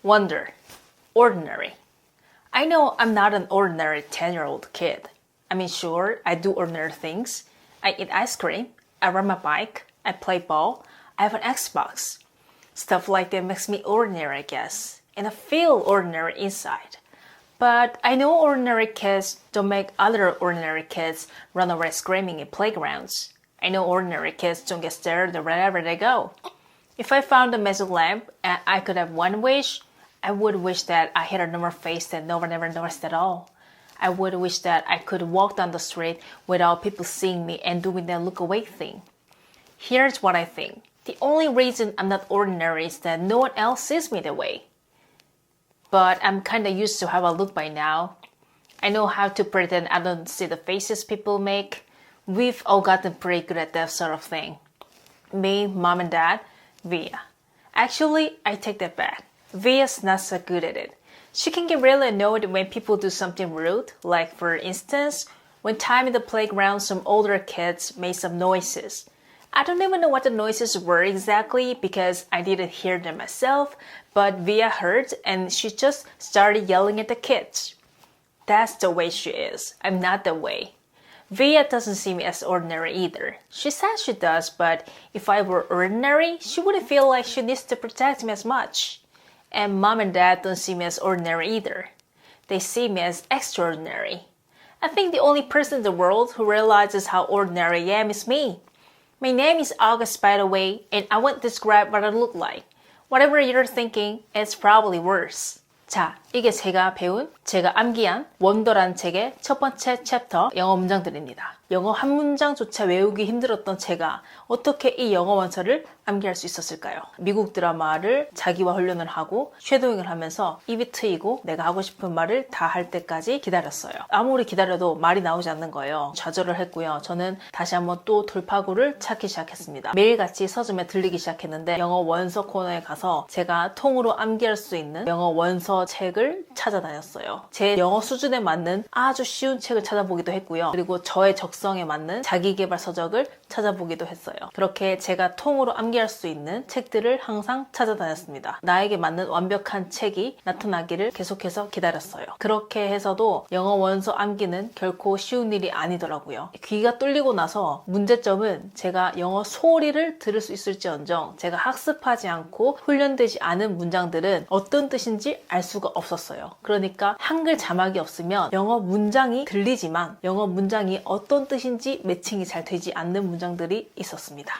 Wonder, ordinary. I know I'm not an ordinary 10-year-old kid. I mean, sure, I do ordinary things. I eat ice cream, I ride my bike, I play ball, I have an Xbox. Stuff like that makes me ordinary, I guess. And I feel ordinary inside. But I know ordinary kids don't make other ordinary kids run around screaming in playgrounds. I know ordinary kids don't get stared at wherever they go. If I found a magic lamp and I could have one wish, I would wish that I had a normal face that no one ever noticed at all. I would wish that I could walk down the street without people seeing me and doing that look away thing. Here's what I think. The only reason I'm not ordinary is that no one else sees me that way. But I'm kinda used to how I look by now. I know how to pretend I don't see the faces people make. We've all gotten pretty good at that sort of thing. Me, mom and dad, Via. Actually, I take that back. Via's not so good at it. She can get really annoyed when people do something rude, like for instance, one time in the playground some older kids made some noises. I don't even know what the noises were exactly because I didn't hear them myself, but Via heard and she just started yelling at the kids. That's the way she is. I'm not that way. Via doesn't see me as ordinary either. She says she does, but if I were ordinary, she wouldn't feel like she needs to protect me as much. And mom and dad don't see me as ordinary either. They see me as extraordinary. I think the only person in the world who realizes how ordinary I am is me. My name is August, by the way, and I won't describe what I look like. Whatever you're thinking, it's probably worse. 자, 이게 제가 암기한 원더라는 책의 첫 번째 챕터 영어 문장들입니다. 영어 한 문장조차 외우기 힘들었던 제가 어떻게 이 영어 원서를 암기할 수 있었을까요? 미국 드라마를 자기화 훈련을 하고 쉐도잉을 하면서 입이 트이고 내가 하고 싶은 말을 다 할 때까지 기다렸어요. 아무리 기다려도 말이 나오지 않는 거예요. 좌절을 했고요. 저는 다시 한번 또 돌파구를 찾기 시작했습니다. 매일같이 서점에 들리기 시작했는데 영어 원서 코너에 가서 제가 통으로 암기할 수 있는 영어 원서 책을 찾아다녔어요. 제 영어 수준에 맞는 아주 쉬운 책을 찾아보기도 했고요. 그리고 저의 적성에 맞는 자기계발 서적을 찾아보기도 했어요. 그렇게 제가 통으로 암기할 수 있는 책들을 항상 찾아다녔습니다. 나에게 맞는 완벽한 책이 나타나기를 계속해서 기다렸어요. 그렇게 해서도 영어 원서 암기는 결코 쉬운 일이 아니더라고요. 귀가 뚫리고 나서 문제점은 제가 영어 소리를 들을 수 있을지언정 제가 학습하지 않고 훈련되지 않은 문장들은 어떤 뜻인지 알 수가 없었어요. 그러니까 한글 자막이 없으면 영어 문장이 들리지만 영어 문장이 어떤 뜻인지 매칭이 잘 되지 않는 문장들이 있었습니다.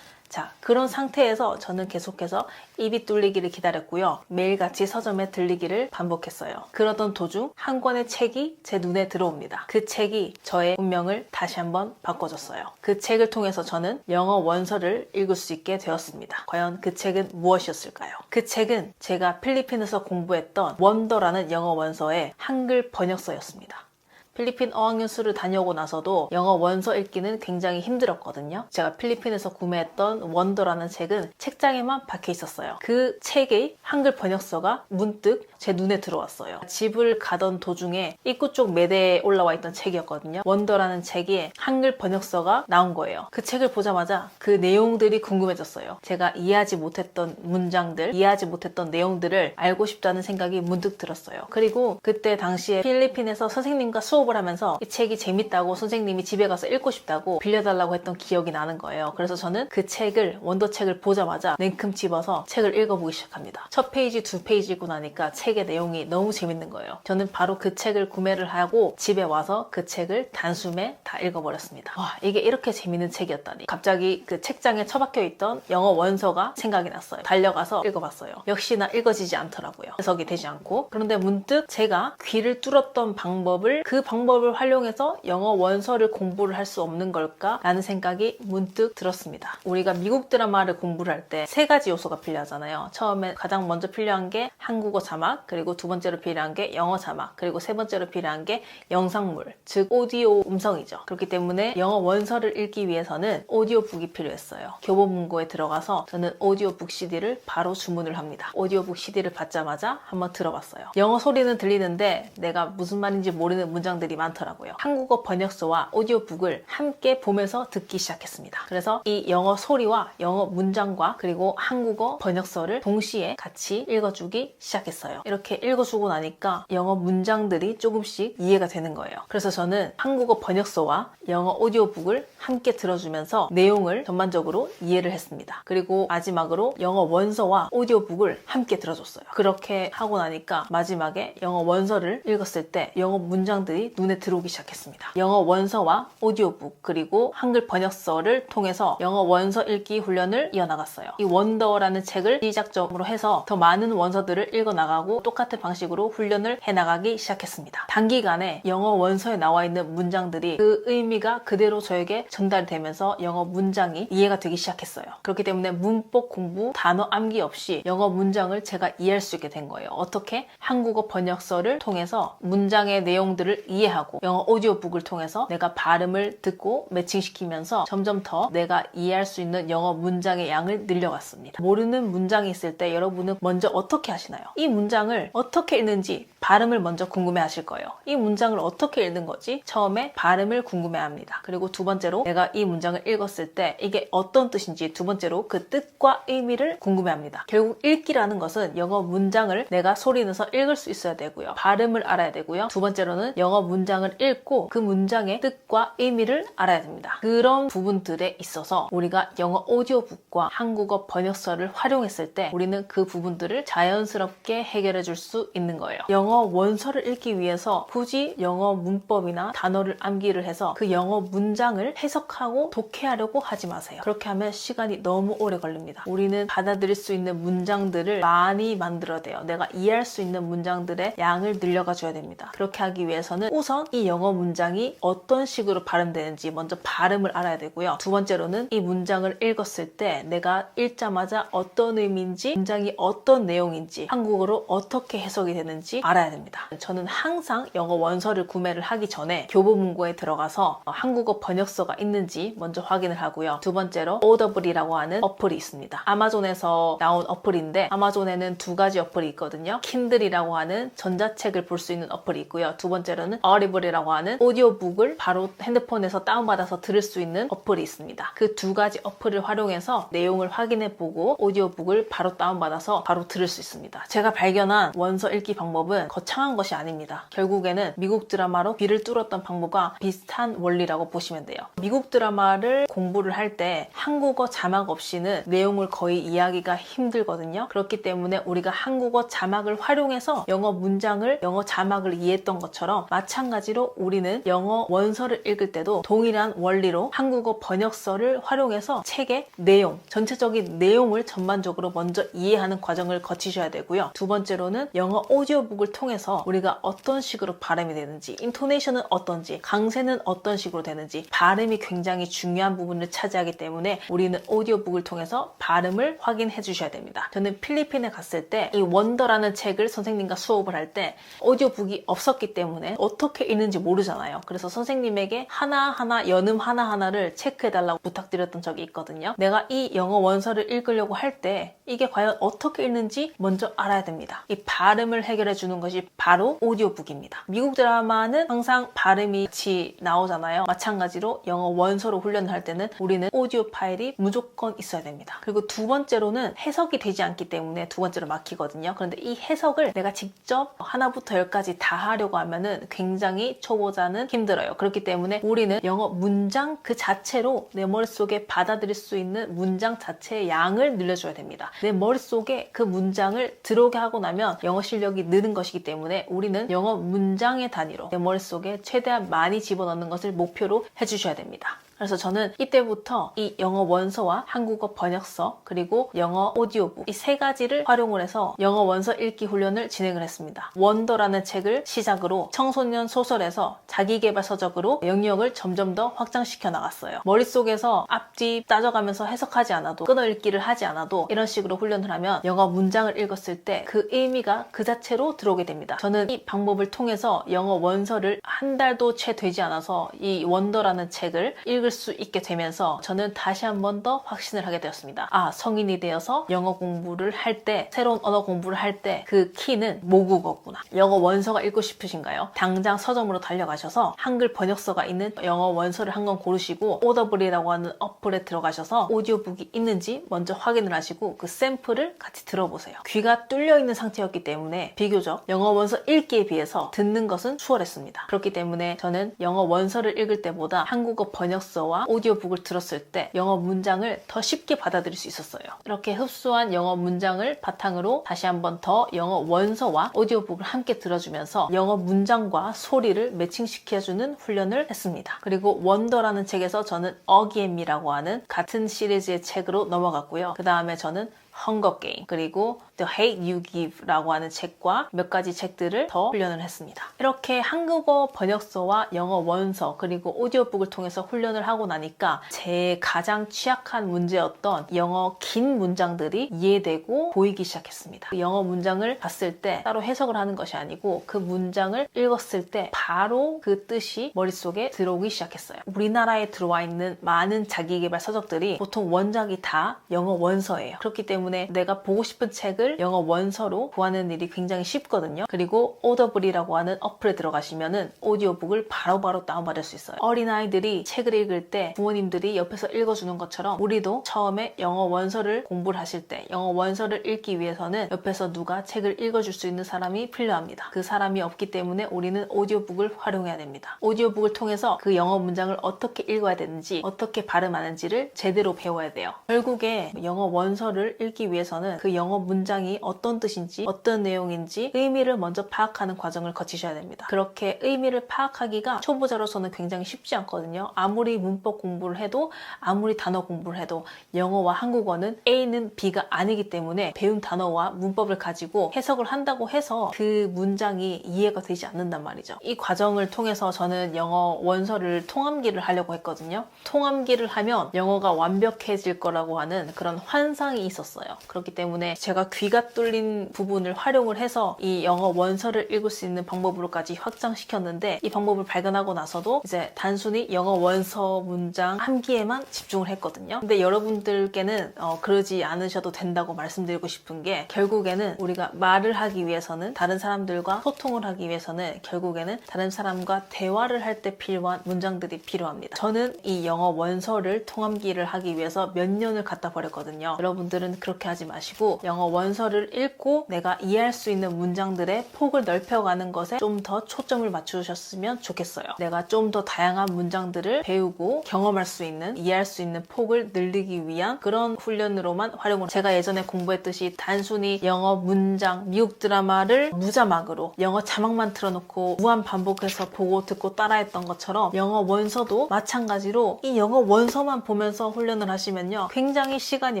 자, 그런 상태에서 저는 계속해서 입이 뚫리기를 기다렸고요. 매일같이 서점에 들리기를 반복했어요. 그러던 도중 한 권의 책이 제 눈에 들어옵니다. 그 책이 저의 운명을 다시 한번 바꿔줬어요. 그 책을 통해서 저는 영어 원서를 읽을 수 있게 되었습니다. 과연 그 책은 무엇이었을까요? 그 책은 제가 필리핀에서 공부했던 원더라는 영어 원서의 한글 번역서였습니다. 필리핀 어학연수를 다녀오고 나서도 영어 원서 읽기는 굉장히 힘들었거든요. 제가 필리핀에서 구매했던 원더라는 책은 책장에만 박혀 있었어요. 그 책의 한글 번역서가 문득 제 눈에 들어왔어요. 집을 가던 도중에 입구 쪽 매대에 올라와 있던 책이었거든요. 원더라는 책에 한글 번역서가 나온 거예요. 그 책을 보자마자 그 내용들이 궁금해졌어요. 제가 이해하지 못했던 문장들, 이해하지 못했던 내용들을 알고 싶다는 생각이 문득 들었어요. 그리고 그때 당시에 필리핀에서 선생님과 수업을 하면서 이 책이 재밌다고 선생님이 집에 가서 읽고 싶다고 빌려달라고 했던 기억이 나는 거예요. 그래서 저는 그 책을, 원더 책을 보자마자 냉큼 집어서 책을 읽어보기 시작합니다. 첫 페이지, 두 페이지 읽고 나니까 책의 내용이 너무 재밌는 거예요. 저는 바로 그 책을 구매를 하고 집에 와서 그 책을 단숨에 다 읽어버렸습니다. 와, 이게 이렇게 재밌는 책이었다니. 갑자기 그 책장에 처박혀 있던 영어 원서가 생각이 났어요. 달려가서 읽어봤어요. 역시나 읽어지지 않더라고요. 해석이 되지 않고. 그런데 문득 제가 귀를 뚫었던 방법을 그 방법을 활용해서 영어 원서를 공부를 할 수 없는 걸까? 라는 생각이 문득 들었습니다. 우리가 미국 드라마를 공부를 할 때 세 가지 요소가 필요하잖아요. 처음에 가장 먼저 필요한 게 한국어 자막, 그리고 두 번째로 필요한 게 영어 자막, 그리고 세 번째로 필요한 게 영상물, 즉 오디오 음성이죠. 그렇기 때문에 영어 원서를 읽기 위해서는 오디오북이 필요했어요. 교보문고에 들어가서 저는 오디오북 CD를 바로 주문을 합니다. 오디오북 CD를 받자마자 한번 들어봤어요. 영어 소리는 들리는데 내가 무슨 말인지 모르는 문장들 문장들이 많더라고요. 한국어 번역서와 오디오북을 함께 보면서 듣기 시작했습니다. 그래서 이 영어 소리와 영어 문장과 그리고 한국어 번역서를 동시에 같이 읽어주기 시작했어요. 이렇게 읽어주고 나니까 영어 문장들이 조금씩 이해가 되는 거예요. 그래서 저는 한국어 번역서와 영어 오디오북을 함께 들어주면서 내용을 전반적으로 이해를 했습니다. 그리고 마지막으로 영어 원서와 오디오북을 함께 들어줬어요. 그렇게 하고 나니까 마지막에 영어 원서를 읽었을 때 영어 문장들이 눈에 들어오기 시작했습니다. 영어 원서와 오디오북 그리고 한글 번역서를 통해서 영어 원서 읽기 훈련을 이어나갔어요. 이 원더라는 책을 시작점으로 해서 더 많은 원서들을 읽어나가고 똑같은 방식으로 훈련을 해나가기 시작했습니다. 단기간에 영어 원서에 나와 있는 문장들이 그 의미가 그대로 저에게 전달이 되면서 영어 문장이 이해가 되기 시작했어요. 그렇기 때문에 문법 공부, 단어 암기 없이 영어 문장을 제가 이해할 수 있게 된 거예요. 어떻게? 한국어 번역서를 통해서 문장의 내용들을 이해하고 영어 오디오북을 통해서 내가 발음을 듣고 매칭시키면서 점점 더 내가 이해할 수 있는 영어 문장의 양을 늘려갔습니다. 모르는 문장이 있을 때 여러분은 먼저 어떻게 하시나요? 이 문장을 어떻게 읽는지 발음을 먼저 궁금해 하실 거예요. 이 문장을 어떻게 읽는 거지? 처음에 발음을 궁금해 합니다. 그리고 두 번째로 내가 이 문장을 읽었을 때 이게 어떤 뜻인지 두 번째로 그 뜻과 의미를 궁금해 합니다. 결국 읽기라는 것은 영어 문장을 내가 소리 내서 읽을 수 있어야 되고요. 발음을 알아야 되고요. 두 번째로는 영어 문장을 읽고 그 문장의 뜻과 의미를 알아야 됩니다. 그런 부분들에 있어서 우리가 영어 오디오북과 한국어 번역서를 활용했을 때 우리는 그 부분들을 자연스럽게 해결해 줄 수 있는 거예요. 영어 원서를 읽기 위해서 굳이 영어 문법이나 단어를 암기를 해서 그 영어 문장을 해석하고 독해하려고 하지 마세요. 그렇게 하면 시간이 너무 오래 걸립니다. 우리는 받아들일 수 있는 문장들을 많이 만들어야 돼요. 내가 이해할 수 있는 문장들의 양을 늘려가 줘야 됩니다. 그렇게 하기 위해서는 우선 이 영어 문장이 어떤 식으로 발음되는지 먼저 발음을 알아야 되고요. 두 번째로는 이 문장을 읽었을 때 내가 읽자마자 어떤 의미인지 문장이 어떤 내용인지 한국어로 어떻게 해석이 되는지 알아야 됩니다. 저는 항상 영어 원서를 구매를 하기 전에 교보문고에 들어가서 한국어 번역서가 있는지 먼저 확인을 하고요. 두 번째로 오더블이라고 하는 어플이 있습니다. 아마존에서 나온 어플인데 아마존에는 두 가지 어플이 있거든요. 킨들이라고 하는 전자책을 볼 수 있는 어플이 있고요. 두 번째로는 어리블이라고 하는 오디오북을 바로 핸드폰에서 다운받아서 들을 수 있는 어플이 있습니다. 그 두 가지 어플을 활용해서 내용을 확인해보고 오디오북을 바로 다운받아서 바로 들을 수 있습니다. 제가 발견한 원서 읽기 방법은 거창한 것이 아닙니다. 결국에는 미국 드라마로 귀를 뚫었던 방법과 비슷한 원리라고 보시면 돼요. 미국 드라마를 공부를 할 때 한국어 자막 없이는 내용을 거의 이해하기가 힘들거든요. 그렇기 때문에 우리가 한국어 자막을 활용해서 영어 문장을 영어 자막을 이해했던 것처럼 마찬가지로 우리는 영어 원서를 읽을 때도 동일한 원리로 한국어 번역서를 활용해서 책의 내용, 전체적인 내용을 전반적으로 먼저 이해하는 과정을 거치셔야 되고요. 두 번째로는 영어 오디오북을 통해서 우리가 어떤 식으로 발음이 되는지, 인토네이션은 어떤지, 강세는 어떤 식으로 되는지 발음이 굉장히 중요한 부분을 차지하기 때문에 우리는 오디오북을 통해서 발음을 확인해 주셔야 됩니다. 저는 필리핀에 갔을 때 이 원더라는 책을 선생님과 수업을 할 때 오디오북이 없었기 때문에 어떻게 읽는지 모르잖아요. 그래서 선생님에게 하나하나 연음 하나하나를 체크해달라고 부탁드렸던 적이 있거든요. 내가 이 영어 원서를 읽으려고 할 때 이게 과연 어떻게 읽는지 먼저 알아야 됩니다. 이 발음을 해결해 주는 것이 바로 오디오북입니다. 미국 드라마는 항상 발음이 같이 나오잖아요. 마찬가지로 영어 원서로 훈련을 할 때는 우리는 오디오 파일이 무조건 있어야 됩니다. 그리고 두 번째로는 해석이 되지 않기 때문에 두 번째로 막히거든요. 그런데 이 해석을 내가 직접 하나부터 열까지 다 하려고 하면은 굉장히 초보자는 힘들어요. 그렇기 때문에 우리는 영어 문장 그 자체로 내 머릿속에 받아들일 수 있는 문장 자체의 양을 늘려줘야 됩니다. 내 머릿속에 그 문장을 들어오게 하고 나면 영어 실력이 느는 것이기 때문에 우리는 영어 문장의 단위로 내 머릿속에 최대한 많이 집어넣는 것을 목표로 해주셔야 됩니다. 그래서 저는 이때부터 이 영어 원서와 한국어 번역서 그리고 영어 오디오북 이 세 가지를 활용을 해서 영어 원서 읽기 훈련을 진행을 했습니다. 원더라는 책을 시작으로 청소년 소설에서 자기계발 서적으로 영역을 점점 더 확장시켜 나갔어요. 머릿속에서 앞뒤 따져가면서 해석하지 않아도 끊어읽기를 하지 않아도 이런 식으로 훈련을 하면 영어 문장을 읽었을 때 그 의미가 그 자체로 들어오게 됩니다. 저는 이 방법을 통해서 영어 원서를 한 달도 채 되지 않아서 이 원더라는 책을 읽을 읽을 수 있게 되면서 저는 다시 한 번 더 확신을 하게 되었습니다. 아, 성인이 되어서 영어 공부를 할 때, 새로운 언어 공부를 할 때 그 키는 모국어구나. 영어 원서가 읽고 싶으신가요? 당장 서점으로 달려가셔서 한글 번역서가 있는 영어 원서를 한 권 고르시고 오더블이라고 하는 어플에 들어가셔서 오디오북이 있는지 먼저 확인을 하시고 그 샘플을 같이 들어보세요. 귀가 뚫려 있는 상태였기 때문에 비교적 영어 원서 읽기에 비해서 듣는 것은 수월했습니다. 그렇기 때문에 저는 영어 원서를 읽을 때보다 한국어 번역서와 오디오북을 들었을 때 영어 문장을 더 쉽게 받아들일 수 있었어요. 이렇게 흡수한 영어 문장을 바탕으로 다시 한번 더 영어 원서와 오디오북을 함께 들어주면서 영어 문장과 소리를 매칭시켜주는 훈련을 했습니다. 그리고 원더라는 책에서 저는 어기엠이라고 하는 같은 시리즈의 책으로 넘어갔고요. 그 다음에 저는 헝거 게임 그리고 The Hate You Give라고 하는 책과 몇 가지 책들을 더 훈련을 했습니다. 이렇게 한국어 번역서와 영어 원서 그리고 오디오북을 통해서 훈련을 하고 나니까 제 가장 취약한 문제였던 영어 긴 문장들이 이해되고 보이기 시작했습니다. 그 영어 문장을 봤을 때 따로 해석을 하는 것이 아니고 그 문장을 읽었을 때 바로 그 뜻이 머릿속에 들어오기 시작했어요. 우리나라에 들어와 있는 많은 자기계발 서적들이 보통 원작이 다 영어 원서예요. 그렇기 때문에 내가 보고 싶은 책을 영어 원서로 구하는 일이 굉장히 쉽거든요. 그리고 오더블이라고 하는 어플에 들어가시면은 오디오북을 바로바로 다운받을 수 있어요. 어린아이들이 책을 읽을 때 부모님들이 옆에서 읽어주는 것처럼 우리도 처음에 영어 원서를 공부를 하실 때 영어 원서를 읽기 위해서는 옆에서 누가 책을 읽어줄 수 있는 사람이 필요합니다. 그 사람이 없기 때문에 우리는 오디오북을 활용해야 됩니다. 오디오북을 통해서 그 영어 문장을 어떻게 읽어야 되는지 어떻게 발음하는지를 제대로 배워야 돼요. 결국에 영어 원서를 읽기 위해서는 그 영어 문장이 어떤 뜻인지 어떤 내용인지 의미를 먼저 파악하는 과정을 거치셔야 됩니다. 그렇게 의미를 파악하기가 초보자로서는 굉장히 쉽지 않거든요. 아무리 문법 공부를 해도 아무리 단어 공부를 해도 영어와 한국어는 A는 B가 아니기 때문에 배운 단어와 문법을 가지고 해석을 한다고 해서 그 문장이 이해가 되지 않는단 말이죠. 이 과정을 통해서 저는 영어 원서를 통함기를 하려고 했거든요. 통함기를 하면 영어가 완벽해질 거라고 하는 그런 환상이 있었어요. 그렇기 때문에 제가 귀가 뚫린 부분을 활용을 해서 이 영어 원서를 읽을 수 있는 방법으로까지 확장시켰는데 이 방법을 발견하고 나서도 이제 단순히 영어 원서 문장 함기에만 집중을 했거든요. 근데 여러분들께는 그러지 않으셔도 된다고 말씀드리고 싶은 게 결국에는 우리가 말을 하기 위해서는 다른 사람들과 소통을 하기 위해서는 결국에는 다른 사람과 대화를 할 때 필요한 문장들이 필요합니다. 저는 이 영어 원서를 통함기를 하기 위해서 몇 년을 갖다 버렸거든요. 여러분들은 그렇게 하지 마시고 영어 원서를 읽고 내가 이해할 수 있는 문장들의 폭을 넓혀가는 것에 좀 더 초점을 맞추셨으면 좋겠어요. 내가 좀 더 다양한 문장들을 배우고 경험할 수 있는 이해할 수 있는 폭을 늘리기 위한 그런 훈련으로만 활용을 제가 예전에 공부했듯이 단순히 영어 문장, 미국 드라마를 무자막으로 영어 자막만 틀어놓고 무한 반복해서 보고 듣고 따라했던 것처럼 영어 원서도 마찬가지로 이 영어 원서만 보면서 훈련을 하시면요 굉장히 시간이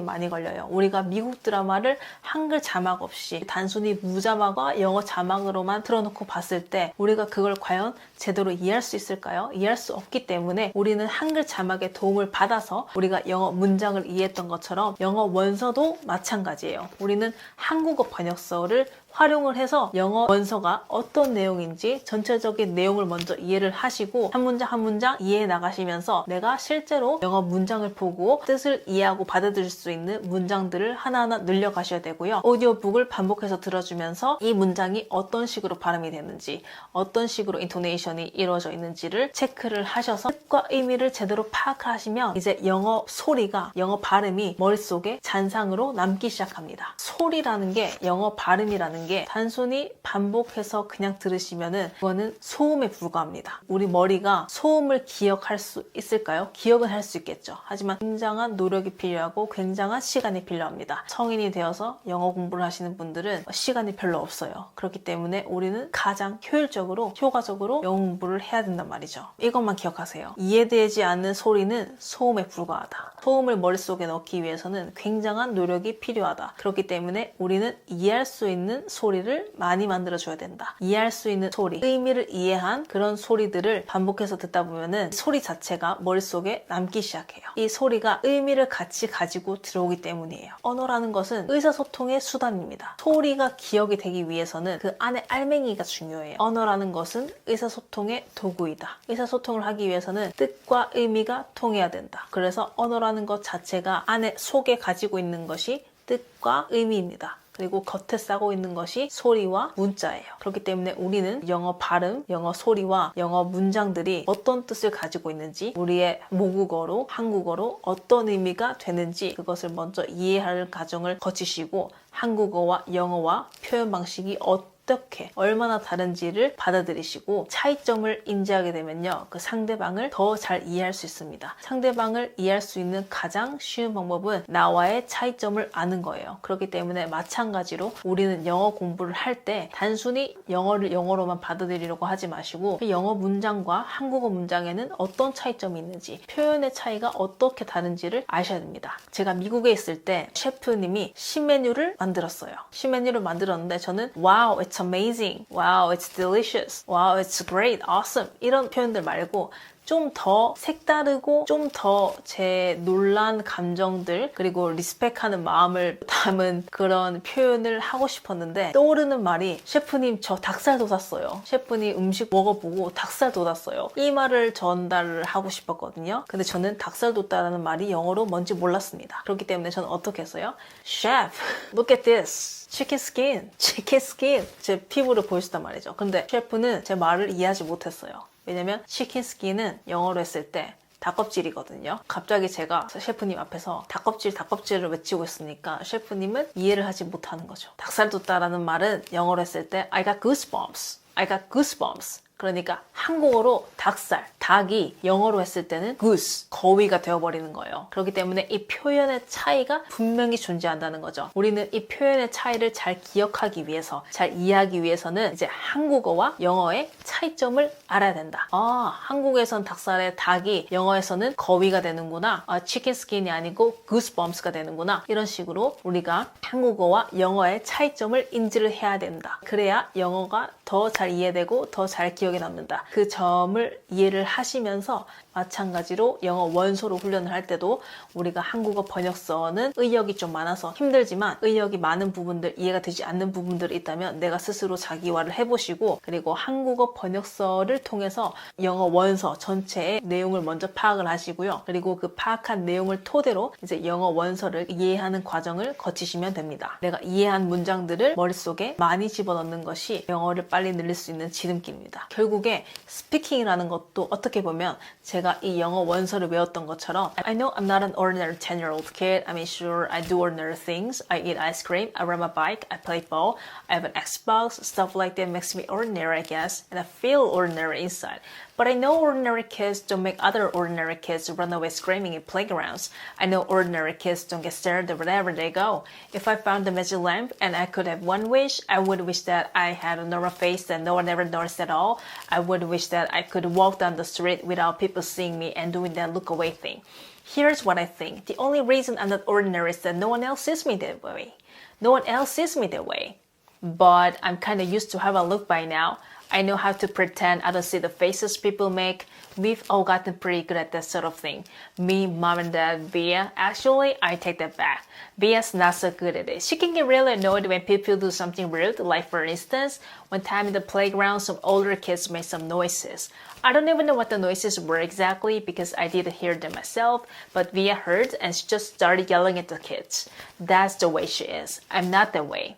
많이 걸려요. 우리가 미국 드라마를 한글 자막 없이 단순히 무자막과 영어 자막으로만 틀어놓고 봤을 때 우리가 그걸 과연 제대로 이해할 수 있을까요? 이해할 수 없기 때문에 우리는 한글 자막의 도움을 받아서 우리가 영어 문장을 이해했던 것처럼 영어 원서도 마찬가지예요. 우리는 한국어 번역서를 활용을 해서 영어 원서가 어떤 내용인지 전체적인 내용을 먼저 이해를 하시고 한 문장 한 문장 이해해 나가시면서 내가 실제로 영어 문장을 보고 뜻을 이해하고 받아들일 수 있는 문장들을 하나하나 늘려가셔야 되고요. 오디오북을 반복해서 들어주면서 이 문장이 어떤 식으로 발음이 되는지 어떤 식으로 인토네이션이 이루어져 있는지를 체크를 하셔서 뜻과 의미를 제대로 파악하시면 이제 영어 소리가 영어 발음이 머릿속에 잔상으로 남기 시작합니다. 소리라는 게 영어 발음이라는 게 단순히 반복해서 그냥 들으시면은 그거는 소음에 불과합니다. 우리 머리가 소음을 기억할 수 있을까요? 기억은 할 수 있겠죠. 하지만 굉장한 노력이 필요하고 굉장한 시간이 필요합니다. 성인이 되어서 영어 공부를 하시는 분들은 시간이 별로 없어요. 그렇기 때문에 우리는 가장 효율적으로 효과적으로 영어 공부를 해야 된단 말이죠. 이것만 기억하세요. 이해되지 않는 소리는 소음에 불과하다. 소음을 머릿속에 넣기 위해서는 굉장한 노력이 필요하다. 그렇기 때문에 우리는 이해할 수 있는 소리를 많이 만들어줘야 된다. 이해할 수 있는 소리, 의미를 이해한 그런 소리들을 반복해서 듣다 보면은 소리 자체가 머릿속에 남기 시작해요. 이 소리가 의미를 같이 가지고 들어오기 때문이에요. 언어라는 것은 의사소통의 수단입니다. 소리가 기억이 되기 위해서는 그 안에 알맹이가 중요해요. 언어라는 것은 의사소통의 도구이다. 의사소통을 하기 위해서는 뜻과 의미가 통해야 된다. 그래서 언어라는 것 자체가 안에 속에 가지고 있는 것이 뜻과 의미입니다. 그리고 겉에 싸고 있는 것이 소리와 문자예요. 그렇기 때문에 우리는 영어 발음, 영어 소리와 영어 문장들이 어떤 뜻을 가지고 있는지, 우리의 모국어로, 한국어로 어떤 의미가 되는지 그것을 먼저 이해할 과정을 거치시고 한국어와 영어와 표현 방식이 어떻게 얼마나 다른지를 받아들이시고 차이점을 인지하게 되면요, 그 상대방을 더 잘 이해할 수 있습니다. 상대방을 이해할 수 있는 가장 쉬운 방법은 나와의 차이점을 아는 거예요. 그렇기 때문에 마찬가지로 우리는 영어 공부를 할 때 단순히 영어를 영어로만 받아들이려고 하지 마시고 그 영어 문장과 한국어 문장에는 어떤 차이점이 있는지, 표현의 차이가 어떻게 다른지를 아셔야 됩니다. 제가 미국에 있을 때 셰프님이 신메뉴를 만들었어요. 신메뉴를 만들었는데 저는 wow, it's amazing, wow, it's delicious, wow, it's great, awesome 이런 표현들 말고 좀 더 색다르고 좀 더 제 놀란 감정들 그리고 리스펙하는 마음을 담은 그런 표현을 하고 싶었는데 떠오르는 말이 셰프님 저 닭살 돋았어요. 셰프님 음식 먹어보고 닭살 돋았어요. 이 말을 전달을 하고 싶었거든요. 근데 저는 닭살 돋다라는 말이 영어로 뭔지 몰랐습니다. 그렇기 때문에 저는 어떻게 했어요? Chef, look at this. 치킨 스킨, 치킨 스킨. 제 피부를 보여줬단 말이죠. 근데 셰프는 제 말을 이해하지 못했어요. 왜냐면 치킨 스킨은 영어로 했을 때 닭껍질이거든요. 갑자기 제가 셰프님 앞에서 닭껍질을 외치고 있으니까 셰프님은 이해를 하지 못하는 거죠. 닭살 돋다라는 말은 영어로 했을 때 I got goosebumps, I got goosebumps. 그러니까 한국어로 닭살, 닭이 영어로 했을 때는 goose, 거위가 되어버리는 거예요. 그렇기 때문에 이 표현의 차이가 분명히 존재한다는 거죠. 우리는 이 표현의 차이를 잘 기억하기 위해서, 잘 이해하기 위해서는 이제 한국어와 영어의 차이점을 알아야 된다. 한국에선 닭살의 닭이 영어에서는 거위가 되는구나. 치킨 스킨이 아니고 goosebumps가 되는구나. 이런 식으로 우리가 한국어와 영어의 차이점을 인지를 해야 된다. 그래야 영어가 더 잘 이해되고 더 잘 기억에 남는다. 그 점을 이해를 하시면서 마찬가지로 영어 원서로 훈련을 할 때도 우리가 한국어 번역서는 의역이 좀 많아서 힘들지만 의역이 많은 부분들, 이해가 되지 않는 부분들이 있다면 내가 스스로 자기화를 해보시고 그리고 한국어 번역서를 통해서 영어 원서 전체의 내용을 먼저 파악을 하시고요. 그리고 그 파악한 내용을 토대로 이제 영어 원서를 이해하는 과정을 거치시면 됩니다. 내가 이해한 문장들을 머릿속에 많이 집어넣는 것이 영어를 빨리 늘릴 수 있는 지름길입니다. 결국에 스피킹이라는 것도 어떻게 보면 제가 이 영어 원서를 외웠던 것처럼 I know I'm not an ordinary 10-year-old kid. I mean, sure, I do ordinary things. I eat ice cream, I ride my bike, I play ball, I have an Xbox. Stuff like that makes me ordinary, I guess. And I feel ordinary inside. But I know ordinary kids don't make other ordinary kids run away screaming in playgrounds. I know ordinary kids don't get stared at wherever they go. If I found the magic lamp and I could have one wish, I would wish that I had a normal face that no one ever noticed at all. I would wish that I could walk down the street without people seeing me and doing that look away thing. Here's what I think. The only reason I'm not ordinary is that no one else sees me that way. No one else sees me that way. But I'm kind of used to how I look by now. I know how to pretend I don't see the faces people make. We've all gotten pretty good at that sort of thing. Me, mom, and dad, Via. Actually, I take that back. Via's not so good at it. She can get really annoyed when people do something rude. Like for instance, one time in the playground, some older kids made some noises. I don't even know what the noises were exactly because I didn't hear them myself, but Via heard and she just started yelling at the kids. That's the way she is. I'm not that way.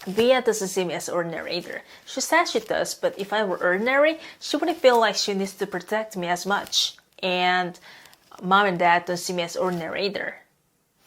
Via doesn't see me as ordinary either. She says she does, but if I were ordinary, she wouldn't feel like she needs to protect me as much. And mom and dad don't see me as ordinary either.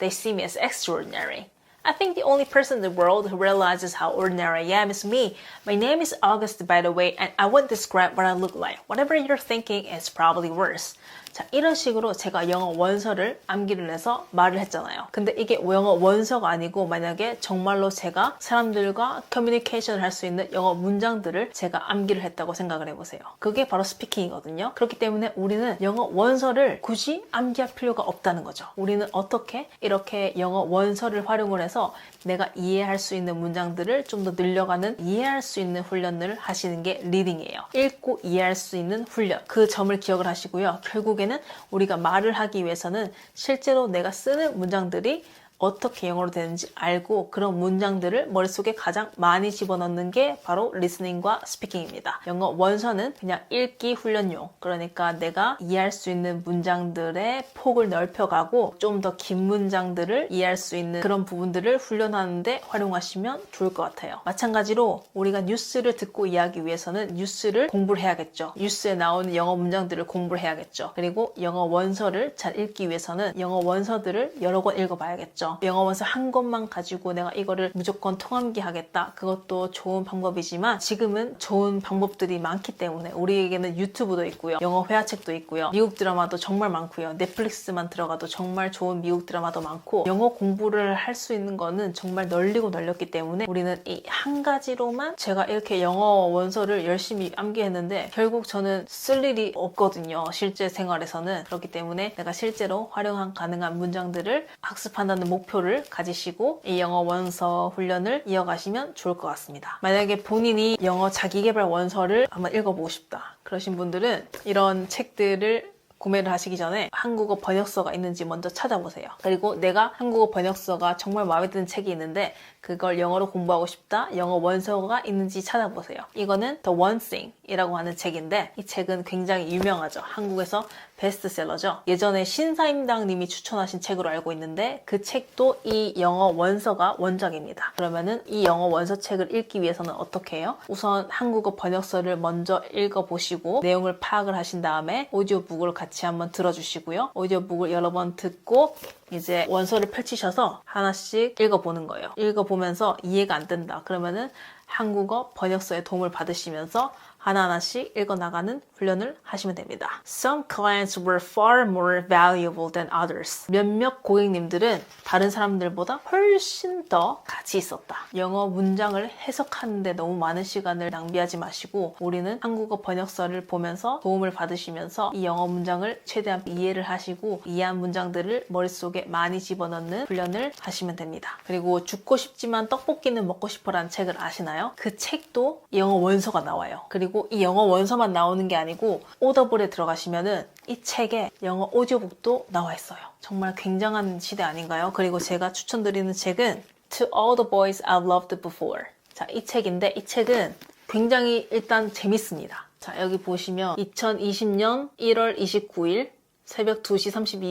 They see me as extraordinary. I think the only person in the world who realizes how ordinary I am is me. My name is August, by the way, and I won't describe what I look like. Whatever you're thinking is probably worse. 자, 이런 식으로 제가 영어 원서를 암기를 해서 말을 했잖아요. 근데 이게 영어 원서가 아니고 만약에 정말로 제가 사람들과 커뮤니케이션을 할 수 있는 영어 문장들을 제가 암기를 했다고 생각을 해보세요. 그게 바로 스피킹이거든요. 그렇기 때문에 우리는 영어 원서를 굳이 암기할 필요가 없다는 거죠. 우리는 어떻게 이렇게 영어 원서를 활용을 해서 내가 이해할 수 있는 문장들을 좀 더 늘려가는 이해할 수 있는 훈련을 하시는 게 리딩이에요. 읽고 이해할 수 있는 훈련. 그 점을 기억을 하시고요. 결국에는 우리가 말을 하기 위해서는 실제로 내가 쓰는 문장들이 어떻게 영어로 되는지 알고 그런 문장들을 머릿속에 가장 많이 집어넣는 게 바로 리스닝과 스피킹입니다. 영어 원서는 그냥 읽기 훈련용, 그러니까 내가 이해할 수 있는 문장들의 폭을 넓혀가고 좀 더 긴 문장들을 이해할 수 있는 그런 부분들을 훈련하는데 활용하시면 좋을 것 같아요. 마찬가지로 우리가 뉴스를 듣고 이해하기 위해서는 뉴스를 공부를 해야겠죠. 뉴스에 나오는 영어 문장들을 공부를 해야겠죠. 그리고 영어 원서를 잘 읽기 위해서는 영어 원서들을 여러 권 읽어봐야겠죠. 영어 원서 한 권만 가지고 내가 이거를 무조건 통암기 하겠다. 그것도 좋은 방법이지만 지금은 좋은 방법들이 많기 때문에 우리에게는 유튜브도 있고요. 영어 회화책도 있고요. 미국 드라마도 정말 많고요. 넷플릭스만 들어가도 정말 좋은 미국 드라마도 많고 영어 공부를 할 수 있는 거는 정말 널리고 널렸기 때문에 우리는 이 한 가지로만 제가 이렇게 영어 원서를 열심히 암기했는데 결국 저는 쓸 일이 없거든요. 실제 생활에서는. 그렇기 때문에 내가 실제로 활용 가능한 문장들을 학습한다는 목표를 가지시고 이 영어 원서 훈련을 이어가시면 좋을 것 같습니다. 만약에 본인이 영어 자기계발 원서를 한번 읽어보고 싶다. 그러신 분들은 이런 책들을 구매를 하시기 전에 한국어 번역서가 있는지 먼저 찾아보세요. 그리고 내가 한국어 번역서가 정말 마음에 드는 책이 있는데 그걸 영어로 공부하고 싶다. 영어 원서가 있는지 찾아보세요. 이거는 The One Thing 이라고 하는 책인데 이 책은 굉장히 유명하죠. 한국에서 베스트셀러죠. 예전에 신사임당 님이 추천하신 책으로 알고 있는데 그 책도 이 영어 원서가 원작입니다. 그러면은 이 영어 원서 책을 읽기 위해서는 어떻게 해요? 우선 한국어 번역서를 먼저 읽어보시고 내용을 파악을 하신 다음에 오디오북을 같이 한번 들어주시고요. 오디오북을 여러 번 듣고 이제 원서를 펼치셔서 하나씩 읽어보는 거예요. 읽어보면서 이해가 안 된다. 그러면은 한국어 번역서의 도움을 받으시면서 하나하나씩 읽어나가는 훈련을 하시면 됩니다. Some clients were far more valuable than others. 몇몇 고객님들은 다른 사람들보다 훨씬 더 가치 있었다. 영어 문장을 해석하는데 너무 많은 시간을 낭비하지 마시고 우리는 한국어 번역서를 보면서 도움을 받으시면서 이 영어 문장을 최대한 이해를 하시고 이해한 문장들을 머릿속에 많이 집어넣는 훈련을 하시면 됩니다. 그리고 죽고 싶지만 떡볶이는 먹고 싶어라는 책을 아시나요? 그 책도 영어 원서가 나와요. 그리고 이 영어 원서만 나오는 게 아니고 오더블에 들어가시면은 이 책에 영어 오디오북도 나와 있어요. 정말 굉장한 시대 아닌가요? 그리고 제가 추천드리는 책은 To All the Boys I've Loved Before. 자, 이 책인데 이 책은 굉장히 일단 재밌습니다. 자, 여기 보시면 2020년 1월 29일 새벽 2시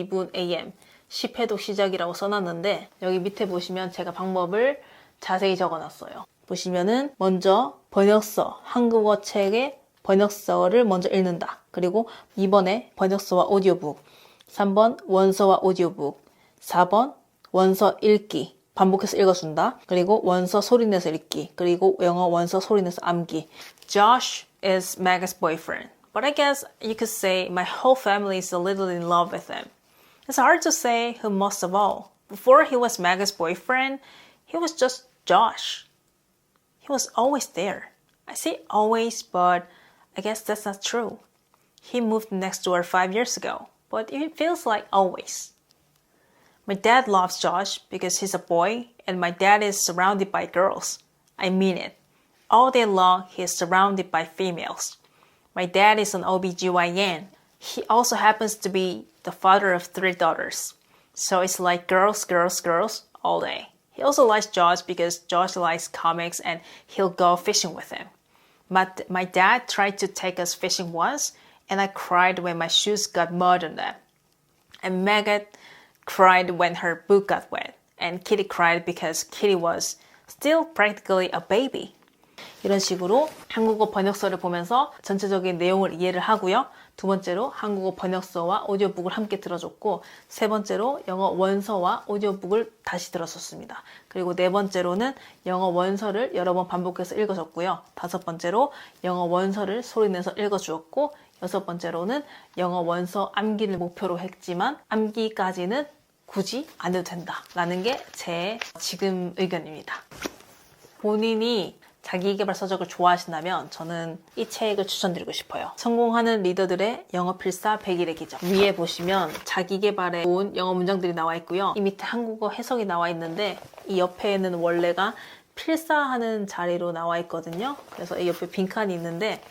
32분 AM 10회독 시작이라고 써놨는데 여기 밑에 보시면 제가 방법을 자세히 적어놨어요. 보시면은 먼저 번역서, 한국어 책의 번역서를 먼저 읽는다. 그리고 2번에 번역서와 오디오북, 3번 원서와 오디오북, 4번 원서 읽기, 반복해서 읽어준다. 그리고 원서 소리내서 읽기, 그리고 영어 원서 소리내서 암기. Josh is Meg's boyfriend, but I guess you could say my whole family is a little in love with him. It's hard to say who most of all. Before he was Meg's boyfriend, he was just Josh. He was always there. I say always, but I guess that's not true. He moved next door 5 years ago, but it feels like always. My dad loves Josh because he's a boy and my dad is surrounded by girls. I mean it. All day long, he is surrounded by females. My dad is an OBGYN. He also happens to be the father of 3 daughters. So it's like girls, girls, girls all day. He also likes Josh because Josh likes comics and he'll go fishing with him. But my dad tried to take us fishing once and I cried when my shoes got mud on them. And Megan cried when her boot got wet. And Kitty cried because Kitty was still practically a baby. 이런 식으로 한국어 번역서를 보면서 전체적인 내용을 이해를 하고요. 두 번째로 한국어 번역서와 오디오북을 함께 들어줬고 세 번째로 영어 원서와 오디오북을 다시 들었었습니다. 그리고 네 번째로는 영어 원서를 여러 번 반복해서 읽어줬고요. 다섯 번째로 영어 원서를 소리내서 읽어주었고 6번째로는 영어 원서 암기를 목표로 했지만 암기까지는 굳이 안 해도 된다라는 게 제 지금 의견입니다. 본인이 자기계발 서적을 좋아하신다면 저는 이 책을 추천드리고 싶어요. 성공하는 리더들의 영어 필사 100일의 기적. 위에 보시면 자기계발에 좋은 영어 문장들이 나와 있고요. 이 밑에 한국어 해석이 나와 있는데 이 옆에는 원래가 필사하는 자리로 나와 있거든요. 그래서 이 옆에 빈칸이 있는데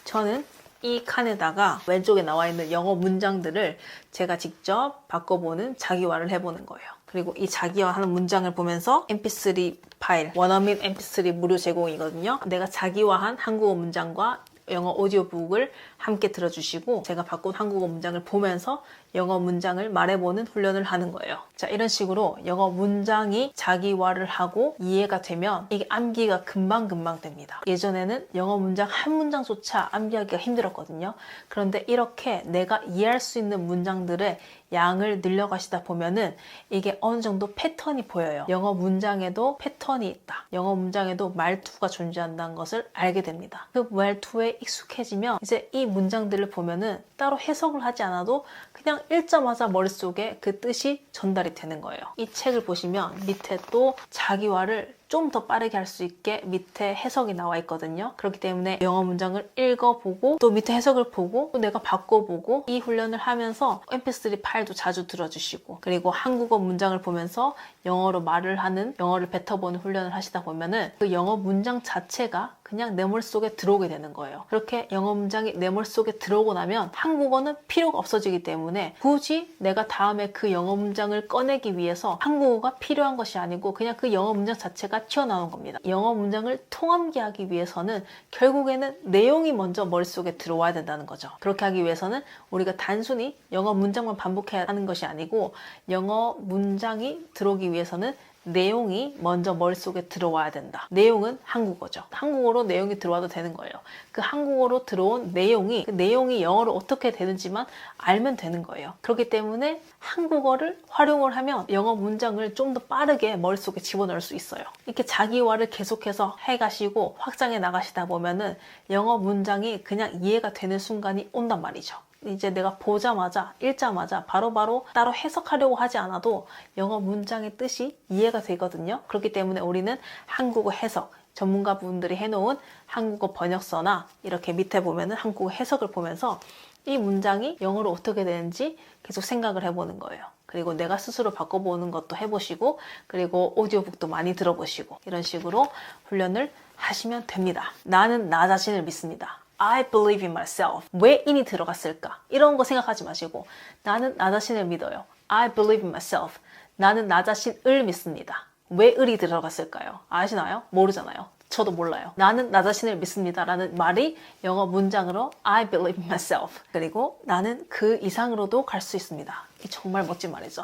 저는 이 칸에다가 왼쪽에 나와 있는 영어 문장들을 제가 직접 바꿔보는 자기화를 해보는 거예요. 그리고 이 자기화하는 문장을 보면서 mp3 파일, 원어민 mp3 무료 제공이거든요. 내가 자기화한 한국어 문장과 영어 오디오북을 함께 들어주시고 제가 바꾼 한국어 문장을 보면서 영어 문장을 말해보는 훈련을 하는 거예요. 자, 이런 식으로 영어 문장이 자기화를 하고 이해가 되면 이게 암기가 금방금방 됩니다. 예전에는 영어 문장 한 문장조차 암기하기가 힘들었거든요. 그런데 이렇게 내가 이해할 수 있는 문장들의 양을 늘려가시다 보면은 이게 어느 정도 패턴이 보여요. 영어 문장에도 패턴이 있다. 영어 문장에도 말투가 존재한다는 것을 알게 됩니다. 그 말투에 익숙해지면 이제 이 문장들을 보면은 따로 해석을 하지 않아도 그냥 읽자마자 머릿속에 그 뜻이 전달이 되는 거예요. 이 책을 보시면 밑에 또 자기화를 좀 더 빠르게 할 수 있게 밑에 해석이 나와 있거든요. 그렇기 때문에 영어 문장을 읽어보고 또 밑에 해석을 보고 또 내가 바꿔보고 이 훈련을 하면서 mp3 파일도 자주 들어주시고 그리고 한국어 문장을 보면서 영어로 말을 하는 영어를 뱉어보는 훈련을 하시다 보면은 그 영어 문장 자체가 그냥 내 머릿속에 들어오게 되는 거예요. 그렇게 영어 문장이 내 머릿속에 들어오고 나면 한국어는 필요가 없어지기 때문에 굳이 내가 다음에 그 영어 문장을 꺼내기 위해서 한국어가 필요한 것이 아니고 그냥 그 영어 문장 자체가 튀어나오는 겁니다. 영어 문장을 통암기하기 위해서는 결국에는 내용이 먼저 머릿속에 들어와야 된다는 거죠. 그렇게 하기 위해서는 우리가 단순히 영어 문장만 반복해야 하는 것이 아니고 영어 문장이 들어오기 위해서는 내용이 먼저 머릿속에 들어와야 된다. 내용은 한국어죠. 한국어로 내용이 들어와도 되는 거예요. 그 한국어로 들어온 내용이 그 내용이 영어로 어떻게 되는지만 알면 되는 거예요. 그렇기 때문에 한국어를 활용을 하면 영어 문장을 좀 더 빠르게 머릿속에 집어넣을 수 있어요. 이렇게 자기화를 계속해서 해가시고 확장해 나가시다 보면은 영어 문장이 그냥 이해가 되는 순간이 온단 말이죠. 이제 내가 보자마자 읽자마자 바로바로 따로 해석하려고 하지 않아도 영어 문장의 뜻이 이해가 되거든요. 그렇기 때문에 우리는 한국어 해석 전문가분들이 해놓은 한국어 번역서나 이렇게 밑에 보면은 한국어 해석을 보면서 이 문장이 영어로 어떻게 되는지 계속 생각을 해보는 거예요. 그리고 내가 스스로 바꿔보는 것도 해보시고 그리고 오디오북도 많이 들어보시고 이런 식으로 훈련을 하시면 됩니다. 나는 나 자신을 믿습니다. I believe in myself. 왜 in이 들어갔을까? 이런 거 생각하지 마시고 나는 나 자신을 믿어요. I believe in myself. 나는 나 자신을 믿습니다. 왜 을이 들어갔을까요? 아시나요? 모르잖아요. 저도 몰라요. 나는 나 자신을 믿습니다 라는 말이 영어 문장으로 I believe in myself. 그리고 나는 그 이상으로도 갈 수 있습니다. 이 정말 멋진 말이죠.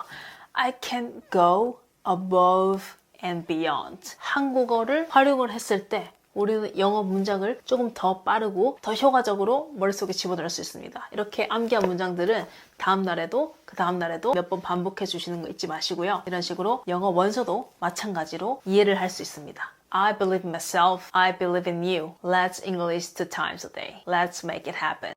I can go above and beyond. 한국어를 활용을 했을 때 우리는 영어 문장을 조금 더 빠르고 더 효과적으로 머릿속에 집어넣을 수 있습니다. 이렇게 암기한 문장들은 다음 날에도 그 다음 날에도 몇 번 반복해 주시는 거 잊지 마시고요. 이런 식으로 영어 원서도 마찬가지로 이해를 할 수 있습니다. I believe in myself. I believe in you. Let's English 2 times a day. Let's make it happen.